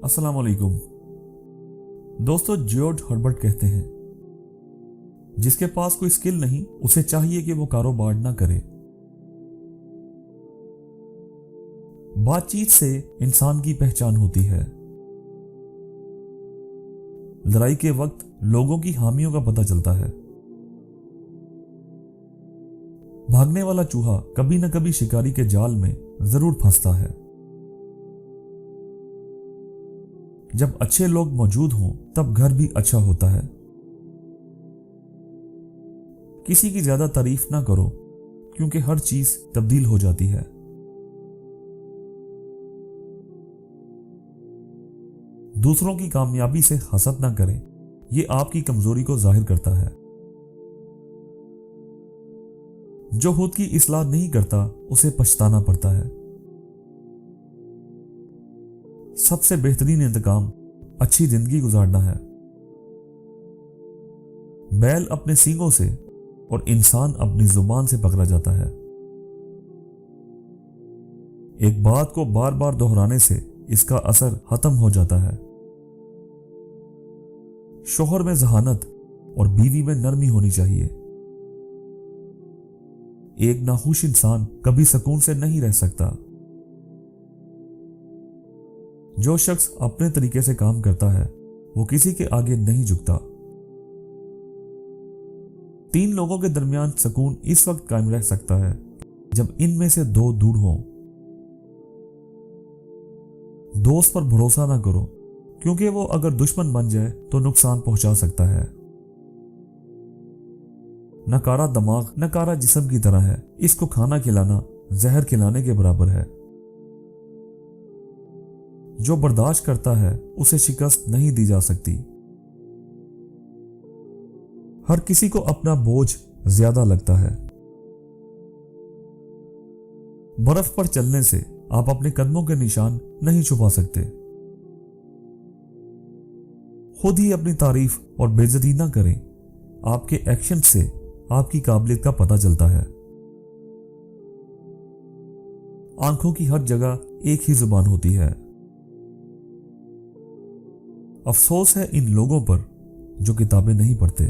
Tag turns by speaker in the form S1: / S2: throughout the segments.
S1: अस्सलाम वालेकुम दोस्तों। जॉर्ज हर्बर्ट कहते हैं, जिसके पास कोई स्किल नहीं उसे चाहिए कि वो कारोबार ना करे। बातचीत से इंसान की पहचान होती है। लड़ाई के वक्त लोगों की हामियों का पता चलता है। भागने वाला चूहा कभी न कभी शिकारी के जाल में जरूर फंसता है। जब अच्छे लोग मौजूद हों तब घर भी अच्छा होता है। किसी की ज्यादा तारीफ ना करो क्योंकि हर चीज तब्दील हो जाती है। दूसरों की कामयाबी से हसद ना करें, यह आपकी कमजोरी को जाहिर करता है। जो खुद की इस्लाह नहीं करता उसे पछताना पड़ता है। सबसे बेहतरीन इंतकाम अच्छी जिंदगी गुजारना है। बैल अपने सींगों से और इंसान अपनी जुबान से पकड़ा जाता है। एक बात को बार बार दोहराने से इसका असर खत्म हो जाता है। शौहर में जहानत और बीवी में नरमी होनी चाहिए। एक नाखुश इंसान कभी सुकून से नहीं रह सकता। जो शख्स अपने तरीके से काम करता है वो किसी के आगे नहीं झुकता। 3 लोगों के दरमियान सुकून इस वक्त कायम रह सकता है जब इनमें से 2 दूर हों। दोस्त पर भरोसा ना करो क्योंकि वो अगर दुश्मन बन जाए तो नुकसान पहुंचा सकता है। नकारा दिमाग नकारा जिस्म की तरह है, इसको खाना खिलाना जहर खिलाने के बराबर है। जो बर्दाश्त करता है उसे शिकस्त नहीं दी जा सकती। हर किसी को अपना बोझ ज्यादा लगता है। बर्फ पर चलने से आप अपने कदमों के निशान नहीं छुपा सकते। खुद ही अपनी तारीफ और बेइज्जती ना करें। आपके एक्शन से आपकी काबिलियत का पता चलता है। आंखों की हर जगह एक ही जुबान होती है। अफसोस है इन लोगों पर जो किताबें नहीं पढ़ते।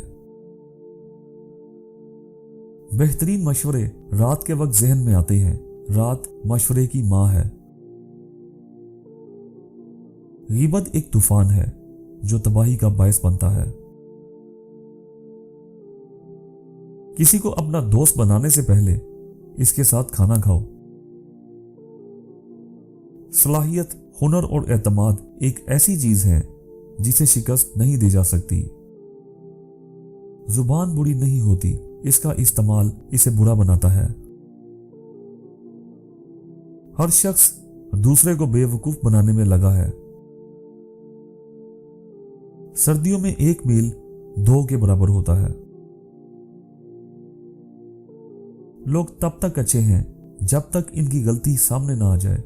S1: बेहतरीन मशवरे रात के वक्त जहन में आते हैं। रात मशवरे की मां है। गीबत एक तूफान है जो तबाही का बायस बनता है। किसी को अपना दोस्त बनाने से पहले इसके साथ खाना खाओ। सलाहियत, हुनर और एतमाद एक ऐसी चीज है जिसे शिकस्त नहीं दी जा सकती। जुबान बुरी नहीं होती, इसका इस्तेमाल इसे बुरा बनाता है। हर शख्स दूसरे को बेवकूफ बनाने में लगा है। सर्दियों में 1 मील 2 के बराबर होता है। लोग तब तक अच्छे हैं जब तक इनकी गलती सामने ना आ जाए।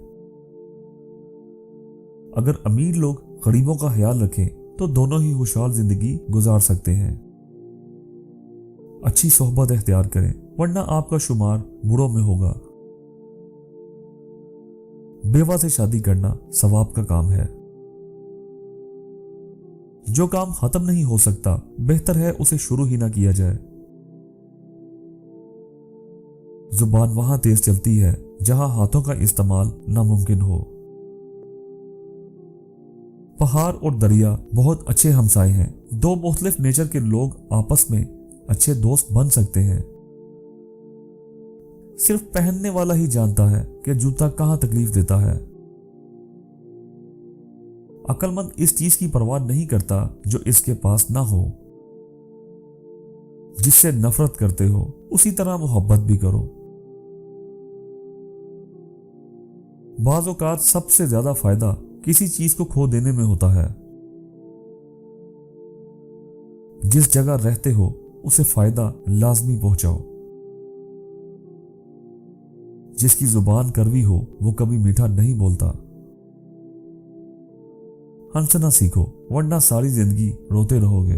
S1: अगर अमीर लोग गरीबों का ख्याल रखें तो दोनों ही खुशहाल जिंदगी गुजार सकते हैं। अच्छी सोहबत इख्तियार करें वरना आपका शुमार बुरों में होगा। बेवा से शादी करना सवाब का काम है। जो काम खत्म नहीं हो सकता बेहतर है उसे शुरू ही ना किया जाए। जुबान वहां तेज चलती है जहां हाथों का इस्तेमाल नामुमकिन हो। पहाड़ और दरिया बहुत अच्छे हमसाए हैं। 2 मुख्तलिफ नेचर के लोग आपस में अच्छे दोस्त बन सकते हैं। सिर्फ पहनने वाला ही जानता है कि जूता कहां तकलीफ देता है। अक्लमंद इस चीज की परवाह नहीं करता जो इसके पास ना हो। जिससे नफरत करते हो उसी तरह मोहब्बत भी करो। बाज़ औक़ात सबसे ज्यादा फायदा किसी चीज को खो देने में होता है। जिस जगह रहते हो उसे फायदा लाजमी पहुंचाओ। जिसकी जुबान कड़वी हो वो कभी मीठा नहीं बोलता। हंसना सीखो वरना सारी जिंदगी रोते रहोगे।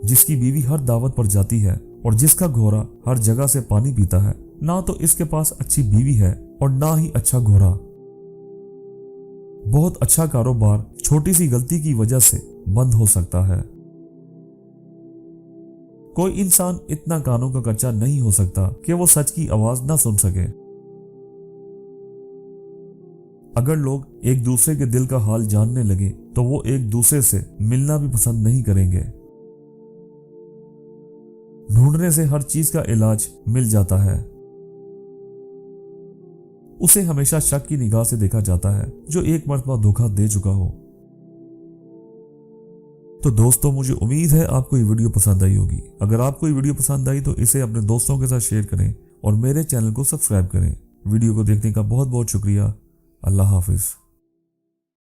S1: जिसकी बीवी हर दावत पर जाती है और जिसका घोड़ा हर जगह से पानी पीता है, ना तो इसके पास अच्छी बीवी है और ना ही अच्छा घोड़ा। बहुत अच्छा कारोबार छोटी सी गलती की वजह से बंद हो सकता है। कोई इंसान इतना कानों का कच्चा नहीं हो सकता कि वो सच की आवाज ना सुन सके। अगर लोग एक दूसरे के दिल का हाल जानने लगे तो वो एक दूसरे से मिलना भी पसंद नहीं करेंगे। ढूंढने से हर चीज का इलाज मिल जाता है। उसे हमेशा शक की निगाह से देखा जाता है जो एक मर्तबा धोखा दे चुका हो। तो दोस्तों, मुझे उम्मीद है आपको ये वीडियो पसंद आई होगी। अगर आपको ये वीडियो पसंद आई तो इसे अपने दोस्तों के साथ शेयर करें और मेरे चैनल को सब्सक्राइब करें। वीडियो को देखने का बहुत बहुत शुक्रिया। अल्लाह हाफिज।